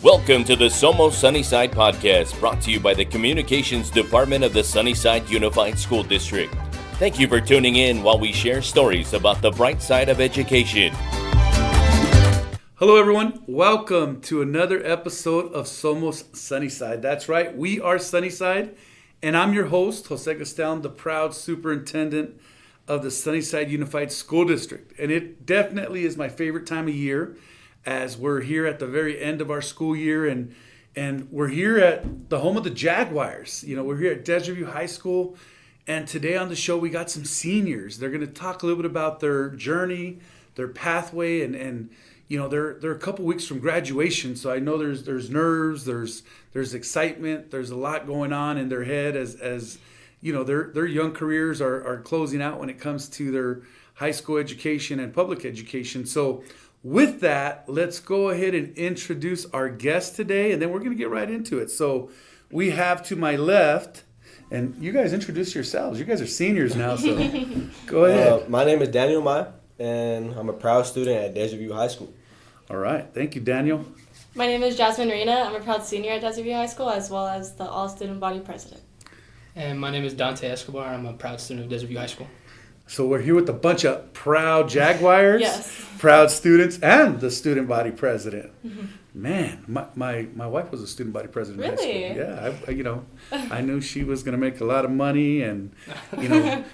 Welcome to the Somos Sunnyside podcast, brought to you by the Communications Department of the Sunnyside Unified School District. Thank you for tuning in while we share stories about the bright side of education. Hello everyone, welcome to another episode of Somos Sunnyside. That's right, we are Sunnyside, and I'm your host, Jose Gastelum, the proud superintendent of the Sunnyside Unified School District. And it definitely is my favorite time of year, as we're here at the very end of our school year, and we're here at the home of the Jaguars. You know, we're here at Desert View High School, and today on the show we got some seniors. They're going to talk a little bit about their journey, their pathway, and you know, they're a couple weeks from graduation, so I know there's nerves, there's excitement, there's a lot going on in their head as you know, their young careers are closing out when it comes to their high school education and public education. So with that, let's go ahead and introduce our guest today, and then we're going to get right into it. So we have to my left, and you guys introduce yourselves. You guys are seniors now, so go ahead. My name is Daniel Amaya, and I'm a proud student at Desert View High School. All right. Thank you, Daniel. My name is Jasmine Reyna. I'm a proud senior at Desert View High School, as well as the all-student body president. And my name is Dante Escobar. I'm a proud student of Desert View High School. So we're here with a bunch of proud Jaguars, Yes. proud students, and the student body president. Mm-hmm. Man, my wife was a student body president in high Really? school. Yeah, I knew she was going to make a lot of money, and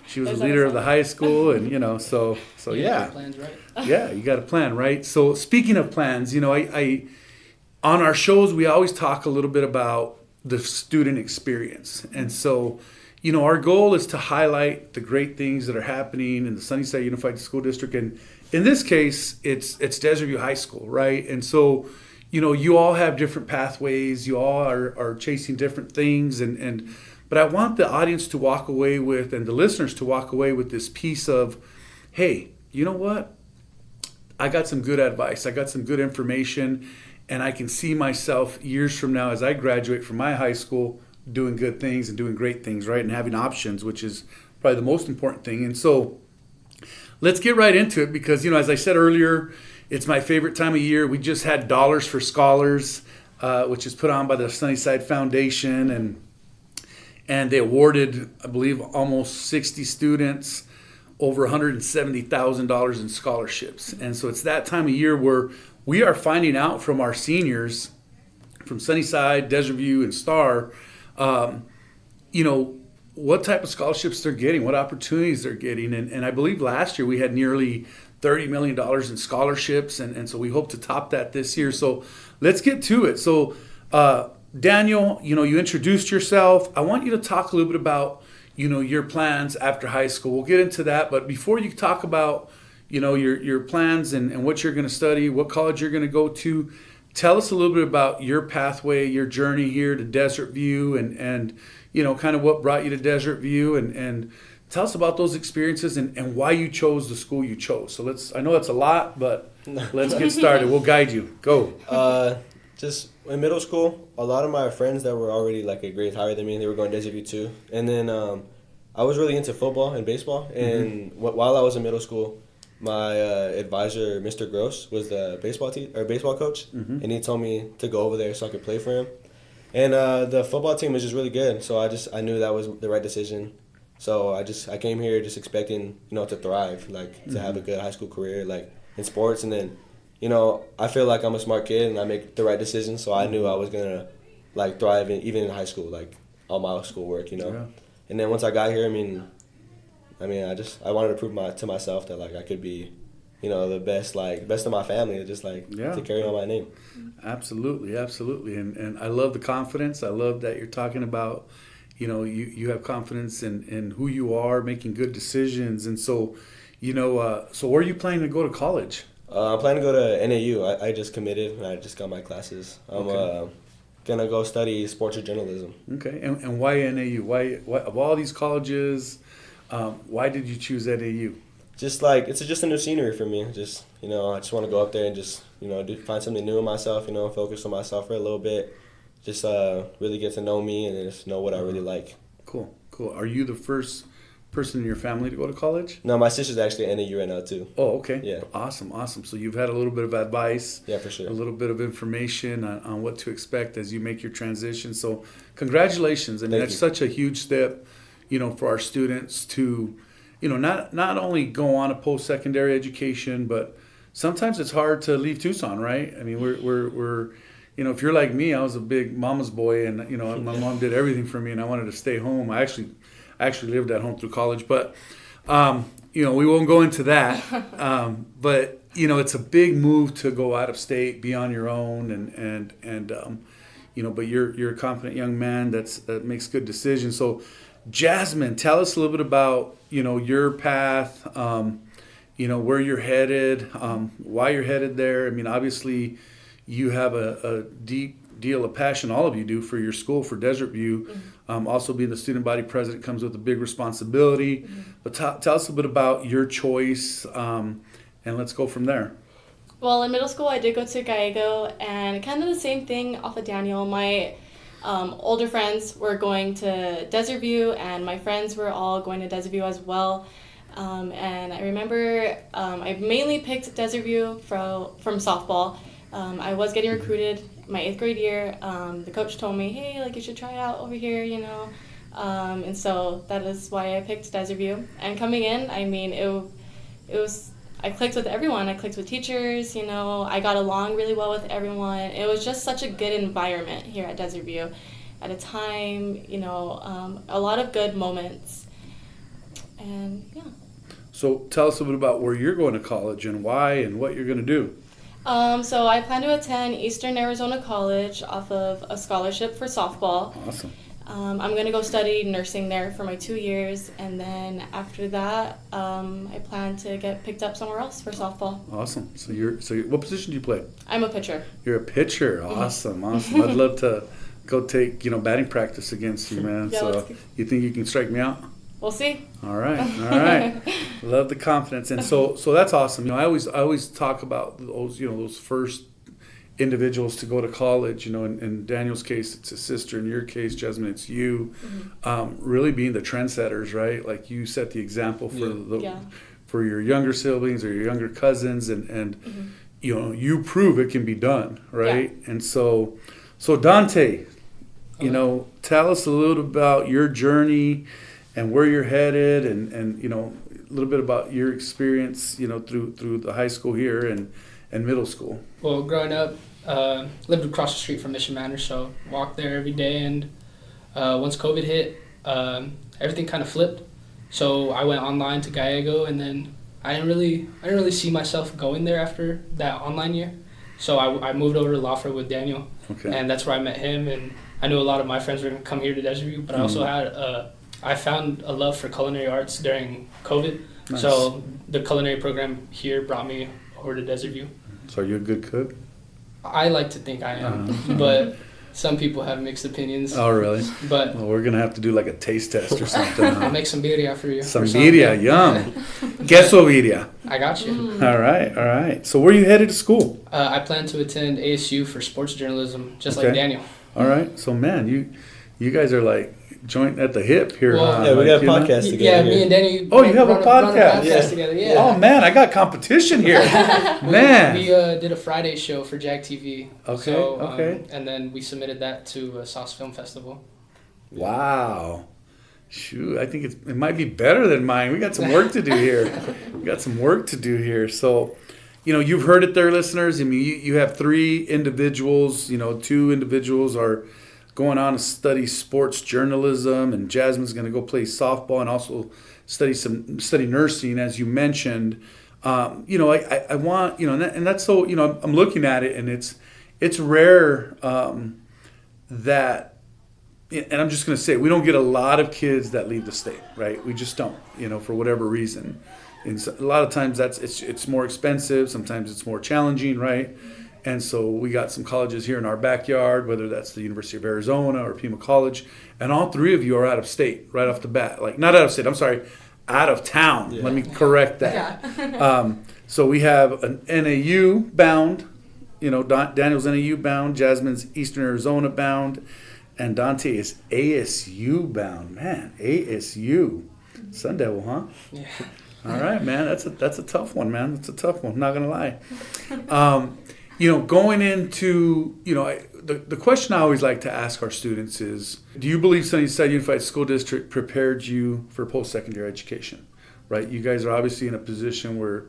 she was the That's leader of awesome. the high school, and so yeah. Plans, right? Yeah, you got a plan, right? So speaking of plans, I on our shows we always talk a little bit about the student experience, and so our goal is to highlight the great things that are happening in the Sunnyside Unified School District, and in this case, it's Desert View High School, right? And so you all have different pathways, you all are chasing different things, but I want the audience to walk away with, and the listeners to walk away with this piece of, hey, you know what? I got some good advice. I got some good information, and I can see myself years from now as I graduate from my high school doing good things and doing great things, right? And having options, which is probably the most important thing. And so let's get right into it because, as I said earlier, it's my favorite time of year. We just had Dollars for Scholars, which is put on by the Sunnyside Foundation, and they awarded, I believe, almost 60 students over $170,000 in scholarships. And so it's that time of year where we are finding out from our seniors from Sunnyside, Desert View, and Star, what type of scholarships they're getting, what opportunities they're getting. And I believe last year we had nearly $30 million in scholarships, and so we hope to top that this year. So let's get to it. So Daniel, you introduced yourself. I want you to talk a little bit about your plans after high school. We'll get into that, but before you talk about your plans and what you're going to study, what college you're going to go to, tell us a little bit about your pathway, your journey here to Desert View, and kind of what brought you to Desert View, and tell us about those experiences and why you chose the school you chose. So I know that's a lot, but let's get started. We'll guide you. Go. Just in middle school, a lot of my friends that were already like a grade higher than me, they were going Desert View too. And then I was really into football and baseball. And while I was in middle school, my advisor, Mr. Gross, was the baseball coach, and he told me to go over there so I could play for him. And the football team was just really good, so I knew that was the right decision. So I came here just expecting to thrive, to have a good high school career, in sports. And then I feel like I'm a smart kid and I make the right decisions, so I knew I was gonna thrive even in high school, all my schoolwork, Yeah. And then once I got here, I wanted to prove to myself that I could be, the best of my family, to carry on my name. Absolutely, and I love the confidence. I love that you're talking about, you have confidence in who you are, making good decisions, and so, so where are you planning to go to college? I'm planning to go to NAU. I just committed and I just got my classes. I'm gonna go study sports journalism. Okay, and why NAU? Why of all these colleges? Why did you choose NAU? Just it's just a new scenery for me. Just I just want to go up there and just find something new in myself. Focus on myself for a little bit. Just really get to know me and just know what I really like. Cool. Are you the first person in your family to go to college? No, my sister's actually at NAU right now too. Oh, okay. Yeah. Awesome. So you've had a little bit of advice. Yeah, for sure. A little bit of information on what to expect as you make your transition. So congratulations. I mean, Thank that's you. such a huge step, for our students to, not only go on a post-secondary education, but sometimes it's hard to leave Tucson, right? I mean, we're if you're like me, I was a big mama's boy, and my mom did everything for me, and I wanted to stay home. I actually lived at home through college, but we won't go into that. But it's a big move to go out of state, be on your own, and but you're a confident young man that makes good decisions. So, Jasmine, tell us a little bit about your path, where you're headed, why you're headed there. I mean, obviously, you have a deep deal of passion, all of you do, for your school, for Desert View. Also being the student body president comes with a big responsibility. But tell us a bit about your choice, and let's go from there. Well, in middle school, I did go to Gallego, and kind of the same thing off of Daniel. My older friends were going to Desert View, and my friends were all going to Desert View as well. And I remember I mainly picked Desert View from softball. I was getting recruited my 8th grade year. The coach told me, hey, you should try out over here, and so that is why I picked Desert View. And coming in, I mean, it was, I clicked with everyone. I clicked with teachers, I got along really well with everyone. It was just such a good environment here at Desert View at a time, a lot of good moments. And yeah. So tell us a bit about where you're going to college and why and what you're going to do. So I plan to attend Eastern Arizona College off of a scholarship for softball. Awesome. I'm going to go study nursing there for my 2 years, and then after that, I plan to get picked up somewhere else for softball. Awesome. So what position do you play? I'm a pitcher. You're a pitcher. Awesome. Awesome. I'd love to go take batting practice against you, man. Yeah, so you think you can strike me out? We'll see. All right. Love the confidence, and so that's awesome. I always talk about those first individuals to go to college. In Daniel's case, it's his sister. In your case, Jasmine, it's you. Really being the trendsetters, right? Like you set the example for for your younger siblings or your younger cousins, and you prove it can be done, right? Yeah. And so Dante, tell us a little about your journey and where you're headed, and a little bit about your experience, through the high school here and middle school. Well, growing up, lived across the street from Mission Manor, so walked there every day. And once COVID hit, everything kind of flipped. So I went online to Gallego, and then I didn't really see myself going there after that online year. So I moved over to Lawford with Daniel, and that's where I met him. And I knew a lot of my friends were going to come here to Desert View, but I also had I found a love for culinary arts during COVID. Nice. So the culinary program here brought me over to Desert View. So are you a good cook? I like to think I am, but some people have mixed opinions. Oh, really? But we're going to have to do like a taste test or something. I'll make some birria for you. Some birria, yum. Queso birria. I got you. All right. So where are you headed to school? I plan to attend ASU for sports journalism, just like Daniel. All right. So, man, you guys are like joint at the hip here. Well, yeah, we got a podcast together. Yeah, me and Danny. Oh, you have a podcast? Together. Yeah. Oh man, I got competition here. Man, we did a Friday show for Jag TV. Okay. So, and then we submitted that to Sauce Film Festival. Wow. Shoot, I think it might be better than mine. We got some work to do here. So, you've heard it there, listeners. I mean, you have 3 individuals. 2 individuals are going on to study sports journalism, and Jasmine's going to go play softball and also study nursing, as you mentioned. I want, and that's so, I'm looking at it, and it's rare that, and I'm just going to say, we don't get a lot of kids that leave the state, right? We just don't, for whatever reason. And so a lot of times it's more expensive. Sometimes it's more challenging, right? And so we got some colleges here in our backyard, whether that's the University of Arizona or Pima College, and all 3 of you are out of state right off the bat. Like, not out of state, I'm sorry, out of town. Yeah. Let me correct that. Yeah. So we have an NAU bound, Daniel's NAU bound, Jasmine's Eastern Arizona bound, and Dante is ASU bound. Man, ASU. Sun Devil, huh? Yeah. All right, man. That's a tough one, man. That's a tough one. Not gonna lie. Going into the question I always like to ask our students is, do you believe Sunnyside Unified School District prepared you for post-secondary education? Right. You guys are obviously in a position where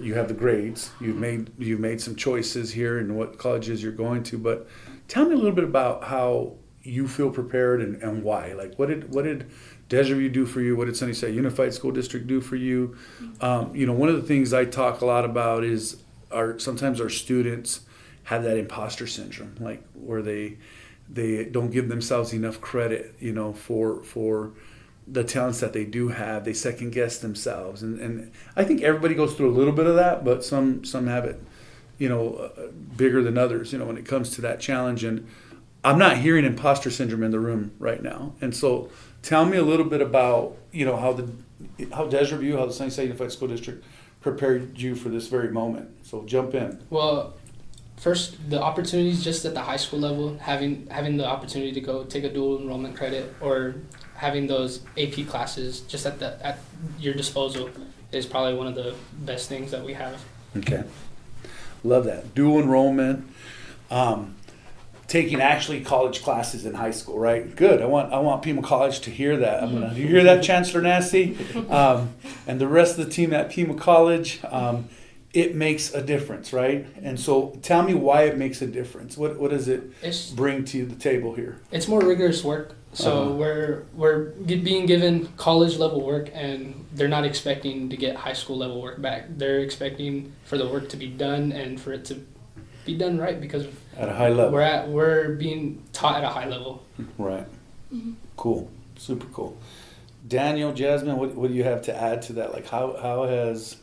you have the grades. You've made some choices here in what colleges you're going to. But tell me a little bit about how you feel prepared and why. Like, what did Desert do for you? What did Sunnyside Unified School District do for you? One of the things I talk a lot about is sometimes our students have that imposter syndrome, like where they don't give themselves enough credit, for the talents that they do have. They second guess themselves, and I think everybody goes through a little bit of that, but some have it, bigger than others, when it comes to that challenge. And I'm not hearing imposter syndrome in the room right now, and so tell me a little bit about how Desert View, how the Sunnyside Unified School District prepared you for this very moment. So jump in. Well, first, the opportunities just at the high school level, having the opportunity to go take a dual enrollment credit or having those AP classes just at your disposal is probably one of the best things that we have. Okay, love that dual enrollment. Taking actually college classes in high school, right? Good. I want Pima College to hear that. You hear that, Chancellor Nasty, and the rest of the team at Pima College. It makes a difference, right? And so, tell me why it makes a difference. What does it bring to the table here? It's more rigorous work. So we're being given college level work, and they're not expecting to get high school level work back. They're expecting for the work to be done and for it to be done right, because at a high level we're being taught at a high level. Right. Cool. Super cool. Daniel, Jasmine, what do you have to add to that? Like, how has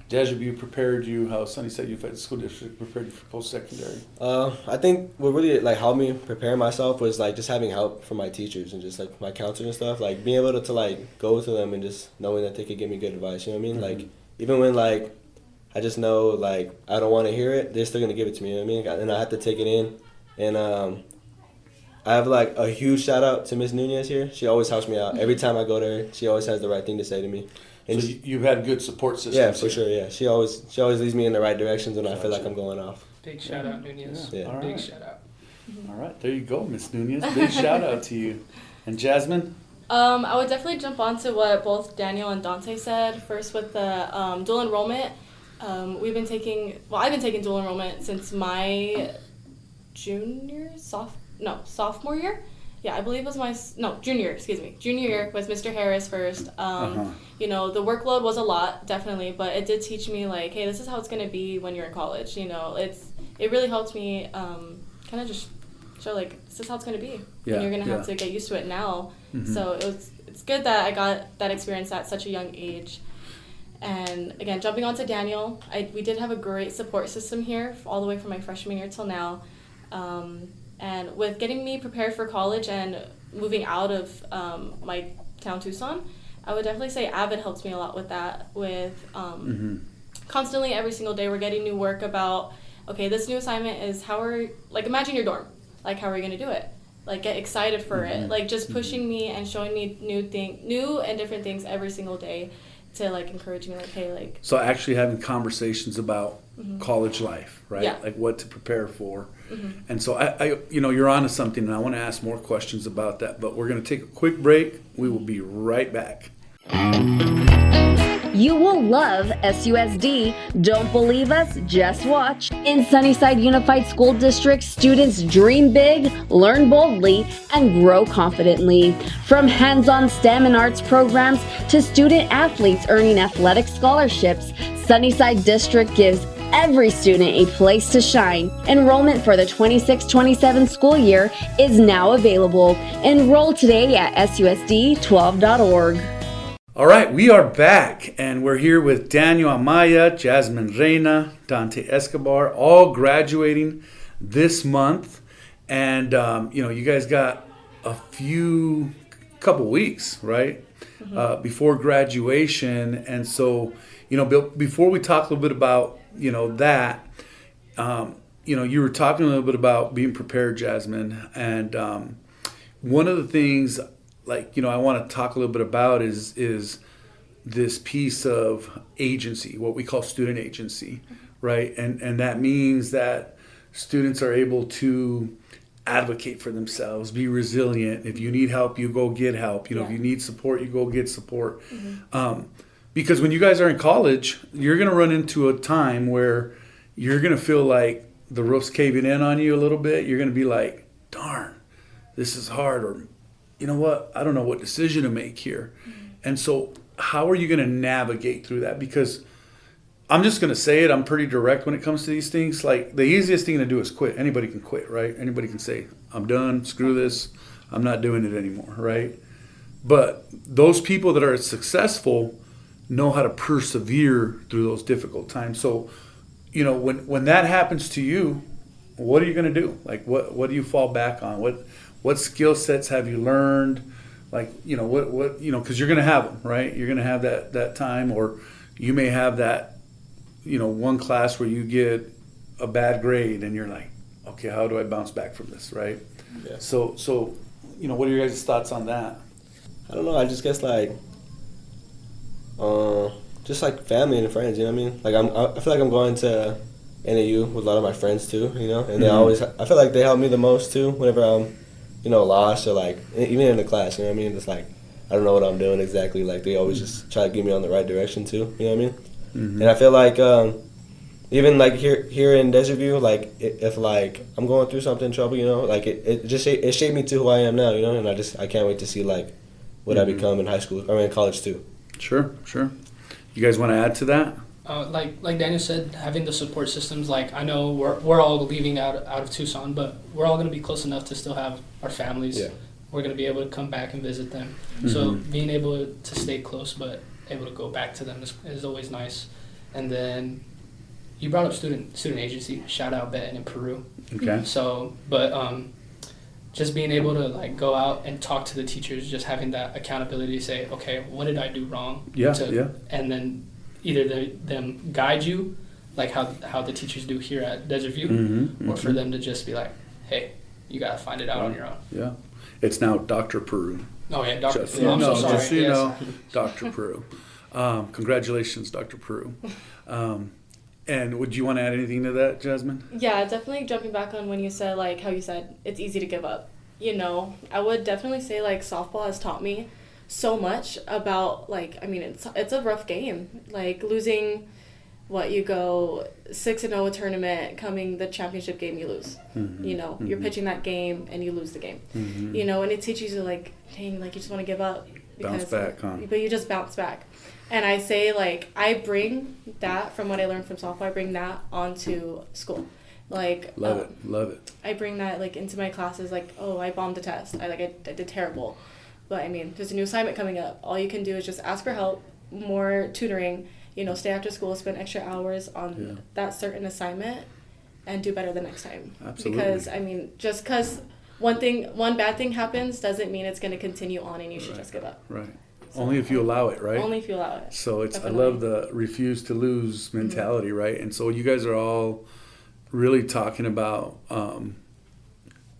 Desert View prepared you? How Sunnyside Unified School District prepared you for post-secondary? I think what really helped me prepare myself was just having help from my teachers and just my counselors and stuff. Like being able to go to them and just knowing that they could give me good advice. You know what I mean? Even when I just know I don't want to hear it, they're still gonna give it to me. You know what I mean? And I have to take it in. And I have a huge shout out to Miss Nunez here. She always helps me out. Every time I go to her, she always has the right thing to say to me. And so you've had good support systems. Yeah, for sure. Yeah, she always leads me in the right directions when I feel like I'm going off. Big shout out, Nunez. Yeah. All Big right. shout out. All right, there you go, Miss Nunez. Big shout out to you. And Jasmine? I would definitely jump onto what both Daniel and Dante said. First, with the dual enrollment. I've been taking dual enrollment since my sophomore year. Yeah, I believe it was junior year with Mr. Harris first. The workload was a lot, definitely, but it did teach me hey, this is how it's going to be when you're in college. It really helped me kind of just show this is how it's going to be. Yeah, and you're going to have to get used to it now. So it's good that I got that experience at such a young age. And again, jumping on to Daniel, we did have a great support system here all the way from my freshman year till now. And with getting me prepared for college and moving out of my town, Tucson, I would definitely say Avid helps me a lot with that. Constantly, every single day, we're getting new work about, okay, this new assignment is imagine your dorm. How are you going to do it? Get excited for it. Just pushing me and showing me new and different things every single day to encourage me, hey, So actually having conversations about college life, right? Yeah. What to prepare for. And so I you're onto something, and I want to ask more questions about that, but we're going to take a quick break. We will be right back. You will love SUSD. Don't believe us? Just watch. In Sunnyside Unified School District, students dream big, learn boldly, and grow confidently. From hands-on STEM and arts programs to student athletes earning athletic scholarships, Sunnyside District gives every student a place to shine. Enrollment for the 26-27 school year is now available. Enroll today at susd12.org. All right, we are back, and we're here with Daniel, Amaya, Jasmine Reyna, Dante Escobar, all graduating this month. And, you guys got a couple weeks, right, before graduation. And so, before we talk a little bit about, that, you were talking a little bit about being prepared, Jasmine. And one of the things, like, I want to talk a little bit about is this piece of agency, what we call student agency, right? And that means that students are able to advocate for themselves, be resilient. If you need help, you go get help. If you need support, you go get support. Because when you guys are in college, you're going to run into a time where you're going to feel like the roof's caving in on you a little bit. You're going to be like, darn, this is hard. Or, you know what? I don't know what decision to make here. And so how are you going to navigate through that? Because I'm just going to say it. I'm pretty direct when it comes to these things. Like, the easiest thing to do is quit. Anybody can quit, right? Anybody can say, I'm done. Screw this. I'm not doing it anymore, right? But those people that are successful know how to persevere through those difficult times. So, when that happens to you, what are you going to do? Like, what do you fall back on? What skill sets have you learned? Like, because you're going to have them, right? You're going to have that time, or you may have that, one class where you get a bad grade and you're like, okay, how do I bounce back from this, right? Yeah. So what are your guys' thoughts on that? I don't know. I just guess like, just like family and friends. You know what I mean? Like I feel like I'm going to NAU with a lot of my friends too. And they always. I feel like they help me the most too. Whenever I'm, lost or like even in the class. You know what I mean? It's like I don't know what I'm doing exactly. Like they always just try to get me on the right direction too. You know what I mean? And I feel like even like here in Desert View, like if like I'm going through something trouble, like it shaped me to who I am now. And I can't wait to see like what I become in high school or in college too. Sure. You guys want to add to that? Like Daniel said, having the support systems. Like I know we're all leaving out of Tucson, but we're all going to be close enough to still have our families. Yeah. We're going to be able to come back and visit them. So being able to stay close, but able to go back to them is always nice. And then you brought up student agency. Shout out Benton in Peru. Okay. So, but just being able to like go out and talk to the teachers, just having that accountability to say, okay, what did I do wrong? Yeah. And then either them guide you, like how the teachers do here at Desert View, or for them to just be like, hey, you gotta find it out on your own. Yeah. It's now Dr. Peru. Oh yeah, Dr. Just, I'm so sorry. Just so you know, Dr. Peru. Congratulations, Dr. Peru. And would you want to add anything to that, Jasmine? Yeah, definitely jumping back on when you said, like, how you said it's easy to give up. I would definitely say, like, softball has taught me so much about, like, I mean, it's a rough game. Like, losing, you go 6-0 a tournament, coming the championship game, you lose. You're pitching that game and you lose the game. And it teaches you, like, dang, like, you just want to give up. Bounce back, huh? But you just bounce back. And I say, like, I bring that from what I learned from softball, I bring that onto school. Like, love it. I bring that, like, into my classes, like, oh, I bombed a test. I did terrible. But, I mean, there's a new assignment coming up. All you can do is just ask for help, more tutoring, stay after school, spend extra hours on that certain assignment, and do better the next time. Absolutely. Because, I mean, just because one bad thing happens doesn't mean it's going to continue on and you should just give up. Right. So, only if you allow it, right? Only if you allow it. So Definitely. I love the refuse to lose mentality, right? And so you guys are all really talking about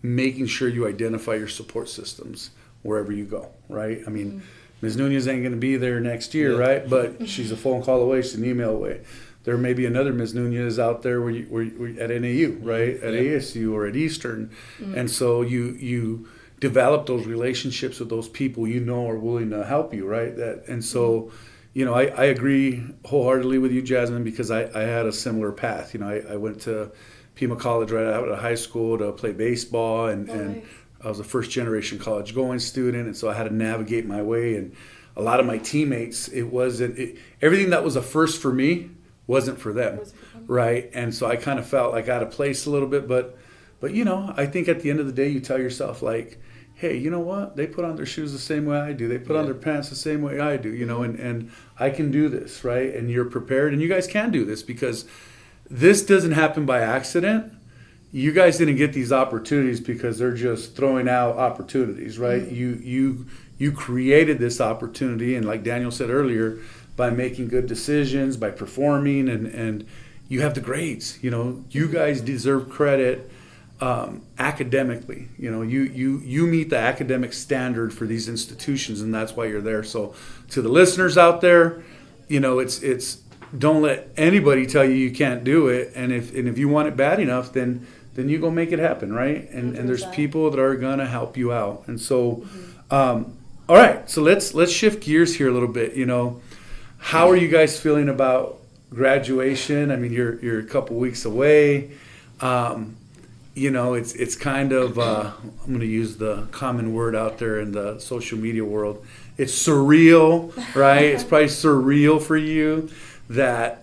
making sure you identify your support systems wherever you go, right? I mean, Ms. Nunez ain't going to be there next year, right? But she's a phone call away, she's an email away. There may be another Ms. Nunez out there where you at NAU, right? At ASU or at Eastern. And so you develop those relationships with those people are willing to help you, right? And so, I agree wholeheartedly with you, Jasmine, because I had a similar path. I went to Pima College right out of high school to play baseball, and I was a first-generation college-going student, and so I had to navigate my way. And a lot of my teammates, everything that was a first for me wasn't for them, right? And so I kind of felt like out of place a little bit, but I think at the end of the day, you tell yourself, like, hey, you know what? They put on their shoes the same way I do. They put on their pants the same way I do, and I can do this, right? And you're prepared, and you guys can do this because this doesn't happen by accident. You guys didn't get these opportunities because they're just throwing out opportunities, right? You created this opportunity, and like Daniel said earlier, by making good decisions, by performing, and you have the grades. You guys deserve credit academically. You meet the academic standard for these institutions, and that's why you're there. So to the listeners out there, it's don't let anybody tell you can't do it. And if you want it bad enough, then you go make it happen, right? And there's people that are gonna help you out. And so, all right. So let's shift gears here a little bit. How are you guys feeling about graduation? I mean, you're a couple weeks away. It's kind of I'm going to use the common word out there in the social media world. It's surreal, right? It's probably surreal for you that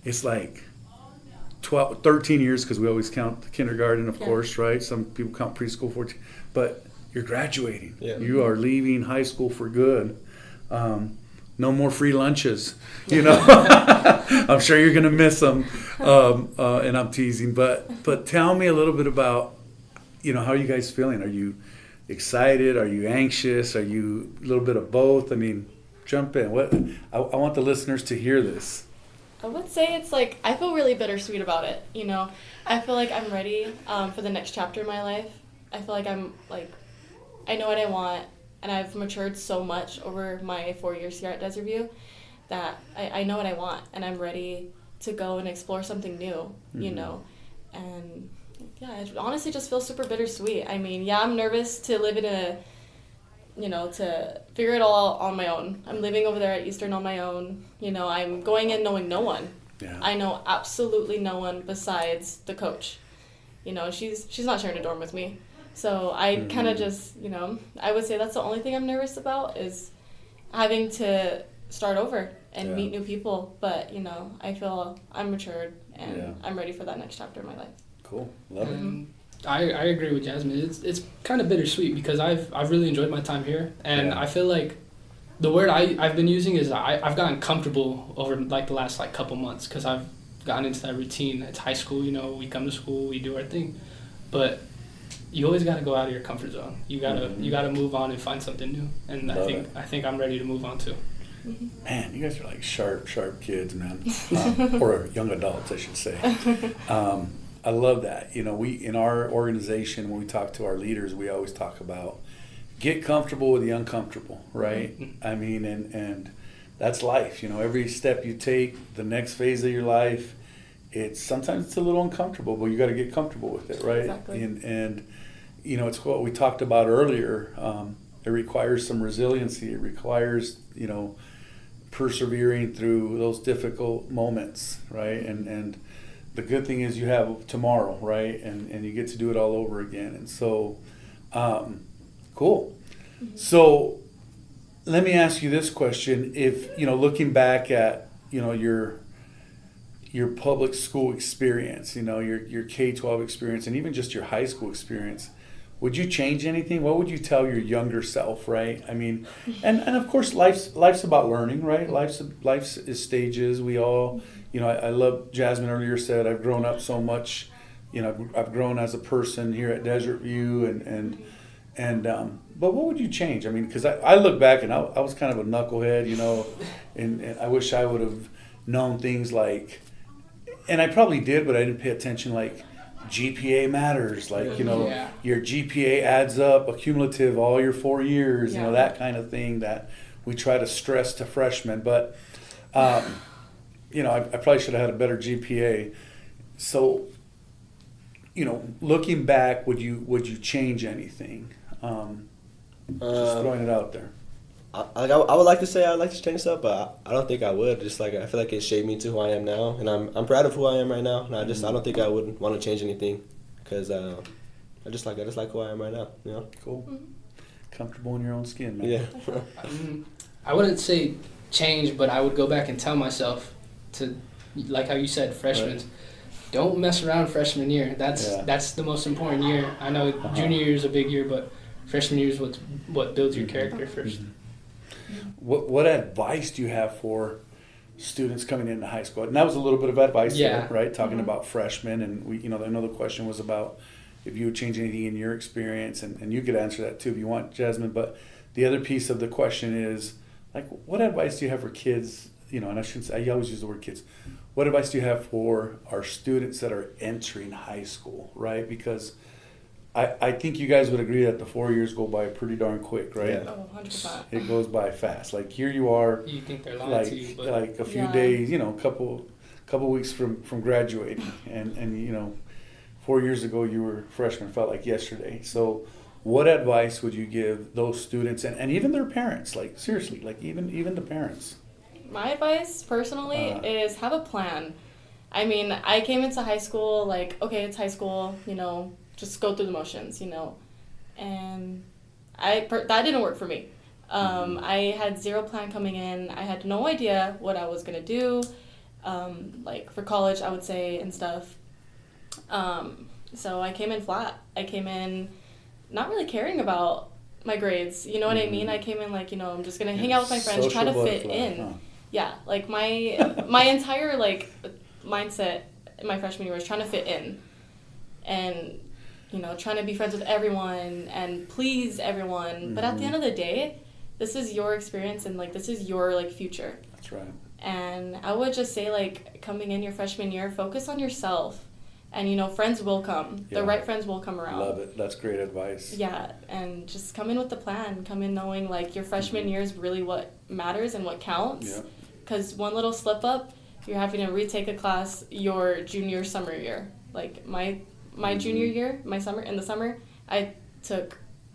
it's like 13 years, because we always count the kindergarten, of course, right? Some people count preschool 14, but you're graduating. Yeah. You are leaving high school for good. No more free lunches, I'm sure you're going to miss them, and I'm teasing. But tell me a little bit about, how are you guys feeling? Are you excited? Are you anxious? Are you a little bit of both? I mean, jump in. I want the listeners to hear this. I would say it's like, I feel really bittersweet about it. I feel like I'm ready for the next chapter in my life. I feel like I know what I want. And I've matured so much over my 4 years here at Desert View that I know what I want, and I'm ready to go and explore something new, And it honestly just feels super bittersweet. I mean, I'm nervous to live in to figure it all on my own. I'm living over there at Eastern on my own. I'm going in knowing no one. Yeah. I know absolutely no one besides the coach. She's not sharing a dorm with me. So I kind of just, I would say that's the only thing I'm nervous about is having to start over and meet new people. But, I feel I'm matured and I'm ready for that next chapter in my life. Cool. Love it. I agree with Jasmine. It's kind of bittersweet because I've really enjoyed my time here. And I feel like the word I've been using is I've gotten comfortable over the last couple months because I've gotten into that routine. It's high school, we come to school, we do our thing. But you always got to go out of your comfort zone. You gotta move on and find something new. And I think I'm ready to move on too. Man, you guys are like sharp kids, man, or young adults, I should say. I love that. We in our organization, when we talk to our leaders, we always talk about get comfortable with the uncomfortable, right? I mean, and that's life. Every step you take, the next phase of your life, sometimes it's a little uncomfortable, but you got to get comfortable with it, right? Exactly. And it's what we talked about earlier. It requires some resiliency. It requires persevering through those difficult moments, right? And the good thing is you have tomorrow, right? And you get to do it all over again. And so, cool. Mm-hmm. So let me ask you this question: if looking back at your public school experience, your K-12 experience, and even just your high school experience, would you change anything? What would you tell your younger self, right? I mean, and of course, life's about learning, right? Life's is stages. We all, I love Jasmine earlier said, I've grown up so much. I've grown as a person here at Desert View, and but what would you change? I mean, because I look back and I was kind of a knucklehead, and I wish I would have known things like. And I probably did, but I didn't pay attention, like GPA matters. Your GPA adds up, accumulative, all your 4 years, that kind of thing that we try to stress to freshmen. But, I probably should have had a better GPA. So, looking back, would you change anything? Just throwing it out there. I would like to say I'd like to change stuff, but I don't think I would. Just I feel like it shaped me to who I am now, and I'm proud of who I am right now. And I don't think I would want to change anything, because I just like who I am right now. Cool. Mm-hmm. Comfortable in your own skin, man. Yeah. I wouldn't say change, but I would go back and tell myself to, like how you said, freshmen. Right. Don't mess around freshman year. That's the most important year. I know junior year is a big year, but freshman year is what builds your character first. Mm-hmm. What advice do you have for students coming into high school? And that was a little bit of advice there, right? Talking about freshmen, and we, I know the question was about if you would change anything in your experience, and you could answer that too if you want, Jasmine. But the other piece of the question is, what advice do you have for kids? And I always use the word kids. what advice do you have for our students that are entering high school, right? Because I think you guys would agree that the 4 years go by pretty darn quick, right? Yeah. Oh, 100%. It goes by fast. Like here you are, You think they're lying like to you, but like a few Yeah. days, you know, couple weeks from graduating, and you know, 4 years ago you were a freshman, felt like yesterday. So what advice would you give those students and even their parents? Like seriously, like even the parents. My advice personally is have a plan. I mean, I came into high school like, okay, it's high school, you know, just go through the motions, you know, and that didn't work for me. I had zero plan coming in. I had no idea what I was gonna do, like for college, I would say, and stuff. So I came in flat. I came in not really caring about my grades. You know what I mean? I came in like, you know, I'm just gonna hang out with my friends, try to fit in. Huh? Yeah, like my entire like mindset in my freshman year was trying to fit in, and you know, trying to be friends with everyone and please everyone. But at the end of the day, this is your experience and like this is your like future. That's right. And I would just say like coming in your freshman year, focus on yourself, and you know, friends will come. Yeah. The right friends will come around. Love it. That's great advice. Yeah, and just come in with the plan. Come in knowing like your freshman year is really what matters and what counts. Yeah. Because one little slip up, you're having to retake a class your junior summer year. Like my junior year, in the summer, I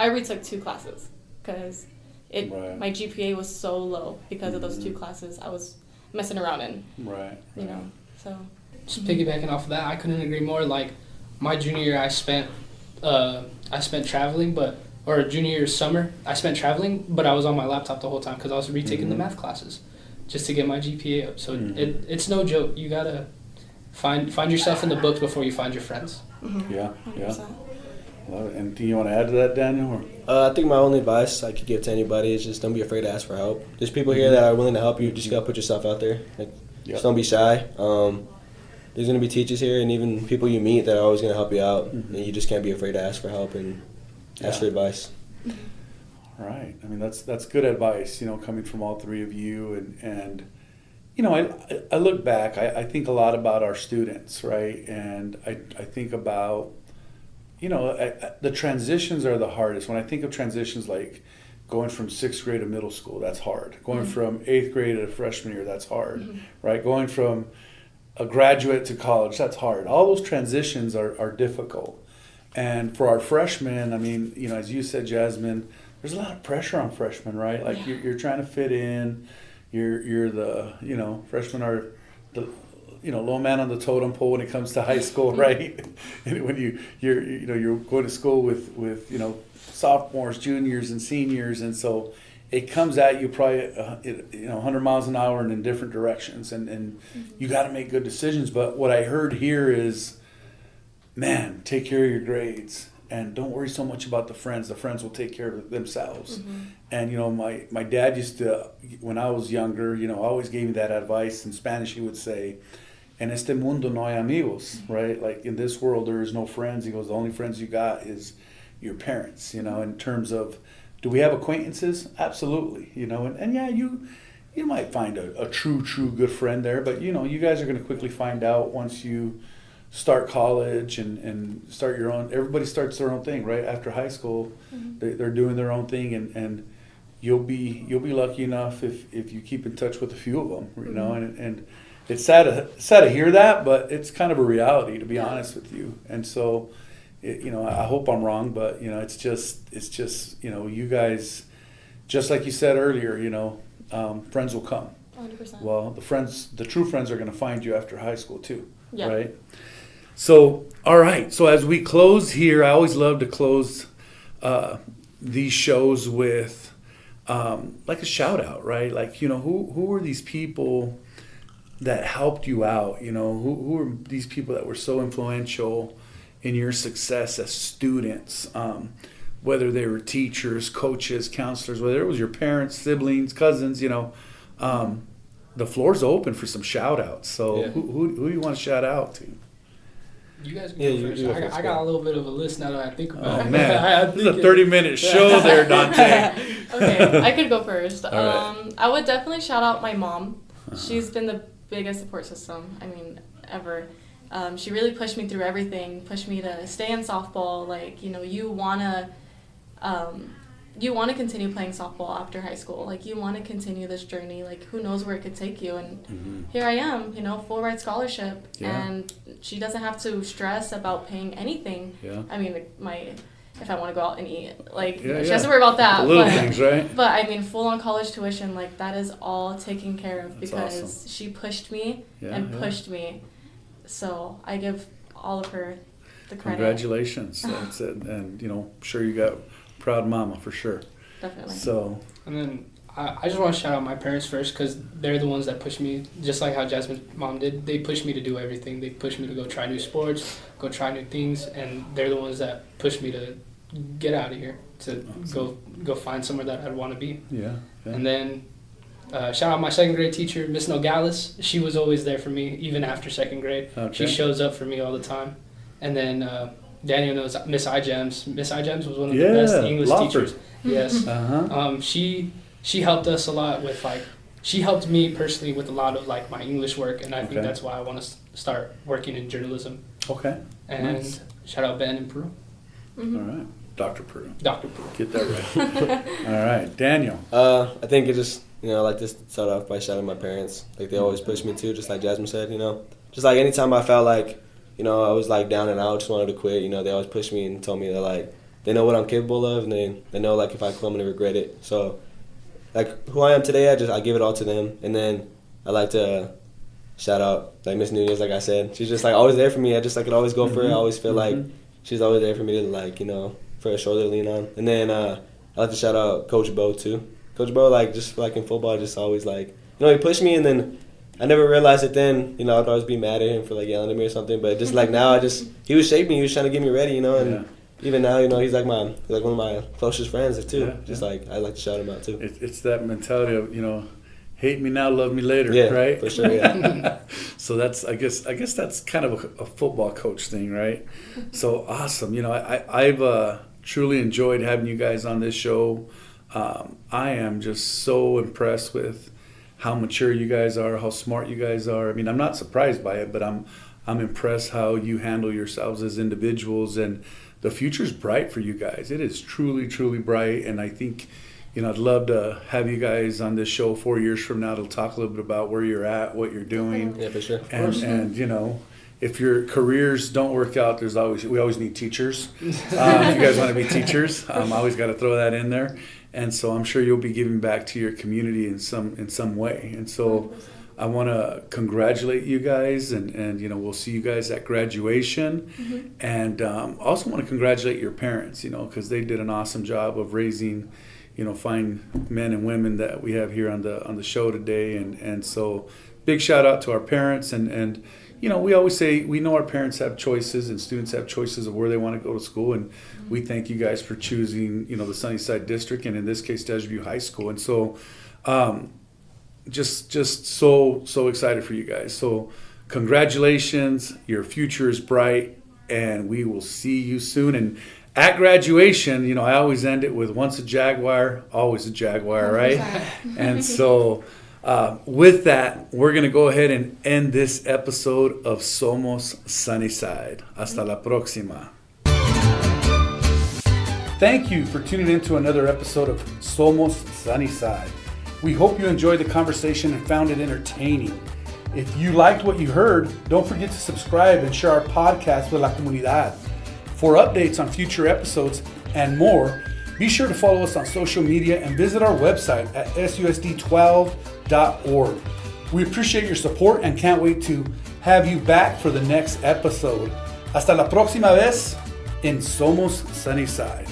retook 2 classes because my GPA was so low because of those 2 classes I was messing around in. Right. You know, so. just piggybacking off of that, I couldn't agree more. Like my junior year, I spent traveling, or junior year summer, I spent traveling, but I was on my laptop the whole time because I was retaking the math classes just to get my GPA up. So it's no joke. You gotta find yourself in the book before you find your friends. Yeah. 100%. Yeah. Love it. Anything you want to add to that, Daniel? Or? I think my only advice I could give to anybody is just don't be afraid to ask for help. There's people here that are willing to help you. Just gotta put yourself out there. Just don't be shy. There's gonna be teachers here and even people you meet that are always gonna help you out, and you just can't be afraid to ask for help and ask for advice. Right. I mean, that's good advice, you know, coming from all three of you. And you know, I look back, I think a lot about our students, right? And I think about, you know, the transitions are the hardest. When I think of transitions like going from 6th grade to middle school, that's hard. Going from 8th grade to freshman year, that's hard, right? Going from a graduate to college, that's hard. All those transitions are difficult. And for our freshmen, I mean, you know, as you said, Jasmine, there's a lot of pressure on freshmen, right? Like you're trying to fit in. You're the, you know, freshmen are the, you know, low man on the totem pole when it comes to high school, right? And when you're going to school with you know, sophomores, juniors, and seniors, and so it comes at you probably 100 miles an hour and in different directions, and you got to make good decisions. But what I heard here is, man, take care of your grades and don't worry so much about the friends. The friends will take care of themselves. And you know, my dad used to, when I was younger, you know, always gave me that advice. In Spanish, he would say, "En este mundo no hay amigos," right? Like in this world, there is no friends. He goes, the only friends you got is your parents. You know, in terms of, do we have acquaintances? Absolutely. You know, and yeah, you might find a true good friend there, but you know, you guys are going to quickly find out once you start college and start your own. Everybody starts their own thing, right? After high school, they're doing their own thing, and you'll be lucky enough if you keep in touch with a few of them, you know. And it's sad to hear that, but it's kind of a reality, to be honest with you. And so, you know, I hope I'm wrong, but you know, it's just you know, you guys, just like you said earlier, you know, friends will come. 100%. Well, the true friends are going to find you after high school too, right? So, all right. So as we close here, I always love to close these shows with like a shout out, right? Like, you know, who were these people that helped you out? You know, who were these people that were so influential in your success as students? Whether they were teachers, coaches, counselors, whether it was your parents, siblings, cousins, you know, the floor's open for some shout outs. So who do you want to shout out to? You guys can go first. I got a little bit of a list now that I think about it. Oh, man. This is a 30-minute show there, Dante. Okay, I could go first. All right. I would definitely shout out my mom. She's been the biggest support system, I mean, ever. She really pushed me through everything, pushed me to stay in softball. Like, you know, you want to continue playing softball after high school. Like, you want to continue this journey. Like, who knows where it could take you. And here I am, you know, full ride scholarship. Yeah. And she doesn't have to stress about paying anything. Yeah. I mean, if I want to go out and eat, like, she Yeah. doesn't worry about that. The little things, right? But I mean, full on college tuition, like, that is all taken care of That's because awesome. she pushed me Yeah, and yeah. pushed me. So I give all of her the credit. Congratulations. That's it. And, you know, I'm sure you got proud mama for sure. Definitely. So, And then I just want to shout out my parents first because they're the ones that pushed me, just like how Jasmine's mom did. They pushed me to do everything. They pushed me to go try new sports, go try new things, and they're the ones that pushed me to get out of here, to go find somewhere that I'd want to be. yeah. And then shout out my second grade teacher, Miss Nogales. She was always there for me, even after second grade. Okay. She shows up for me all the time. And then Daniel knows Miss iGems. Miss iGems was one of the best English Lawford. teachers. Yes. Uh-huh. She helped us a lot with, like, she helped me personally with a lot of, like, my English work, and I think Okay. that's why I want to start working in journalism. Okay. And Nice. shout out Ben and Peru. All right. Dr. Peru. Dr. Peru. Get that right. All right. Daniel. I think it just, you know, I like to start off by shouting my parents. Like, they always push me too, just like Jasmine said, you know. Just like anytime I felt like, you know, I was like down and out, just wanted to quit, you know, they always push me and told me that, like, they know what I'm capable of, and they know, like, if I quit, I'm going to regret it. So, like, who I am today, I give it all to them. And then I like to shout out, like, Miss Nunez, like I said. She's just, like, always there for me. I just, like, could always go for it. I always feel like she's always there for me to, like, you know, for a shoulder to lean on. And then I like to shout out Coach Bo, too. Coach Bo, like, just, like, in football, just always, like, you know, he pushed me, and then I never realized it then. You know, I'd always be mad at him for, like, yelling at me or something. But just, like, now, he was shaping me. He was trying to get me ready, you know, and even now, you know, he's like one of my closest friends too. Yeah, just like I like to shout him out too. It's that mentality of, you know, hate me now, love me later, Yeah, right? for sure. Yeah. So that's I guess that's kind of a football coach thing, right? So awesome. You know, I've truly enjoyed having you guys on this show. I am just so impressed with how mature you guys are, how smart you guys are. I mean, I'm not surprised by it, but I'm impressed how you handle yourselves as individuals, and the future's bright for you guys. It is truly, truly bright, and I think, you know, I'd love to have you guys on this show 4 years from now to talk a little bit about where you're at, what you're doing. Yeah, for sure. And you know, if your careers don't work out, we always need teachers. If you guys want to be teachers, I always got to throw that in there. And so I'm sure you'll be giving back to your community in some way. And so I want to congratulate you guys, and you know, we'll see you guys at graduation. And also want to congratulate your parents, you know, because they did an awesome job of raising, you know, fine men and women that we have here on the show today. And so big shout out to our parents. And you know, we always say we know our parents have choices and students have choices of where they want to go to school, and we thank you guys for choosing, you know, the Sunnyside District, and in this case Desert View High School. And so just so excited for you guys. So congratulations, your future is bright, and we will see you soon. And at graduation, you know, I always end it with once a Jaguar, always a Jaguar, right? And so with that, we're going to go ahead and end this episode of Somos Sunnyside. Hasta la próxima. Thank you for tuning in to another episode of Somos Sunnyside. We hope you enjoyed the conversation and found it entertaining. If you liked what you heard, don't forget to subscribe and share our podcast with la comunidad. For updates on future episodes and more, be sure to follow us on social media and visit our website at susd12.org. We appreciate your support and can't wait to have you back for the next episode. Hasta la próxima vez en Somos Sunnyside.